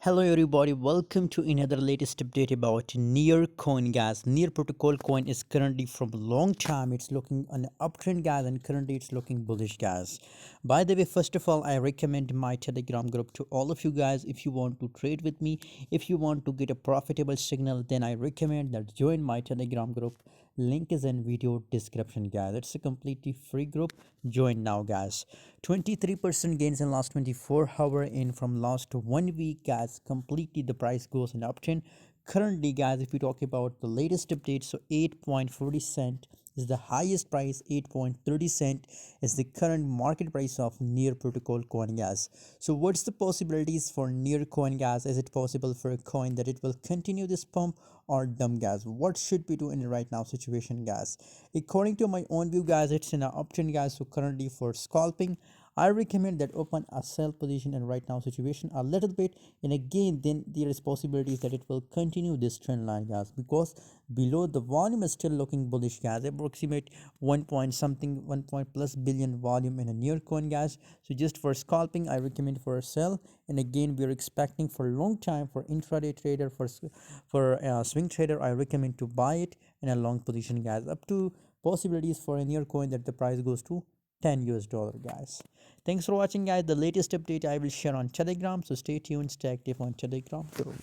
Hello everybody, welcome to another latest update about nearcoin guys. Near protocol coin is currently from a long time it's looking on an uptrend guys, and currently it's looking bullish guys. By the way, first of all, I recommend my Telegram group to all of you guys. If you want to trade with me, if you want to get a profitable signal, then I recommend that join my Telegram group. Link is in video description guys. It's a completely free group. Join now guys. 23% gains in last 24 hour, in from last 1 week guys. Completely the price goes in uptrend. Currently guys, if we talk about the latest update, so 8.40 cent is the highest price. 8.30 cent is the current market price of near protocol coin guys. So what's the possibilities for near coin guys? Is it possible for a coin that it will continue this pump or dumb guys? What should we do in the right now situation guys? According to my own view guys, it's in an uptrend guys. So currently for scalping, I recommend that open a sell position in right now situation a little bit, and again then there is possibilities that it will continue this trend line guys, because below the volume is still looking bullish guys. Approximate 1 point something 1 point plus billion volume in a near coin guys. So just for scalping, I recommend for a sell, and again we are expecting for a long time for intraday trader, for swing trader, I recommend to buy it in a long position guys, up to possibilities for a near coin that the price goes to $10 guys. Thanks for watching guys. The latest update I will share on Telegram, so stay tuned, stay active on Telegram group.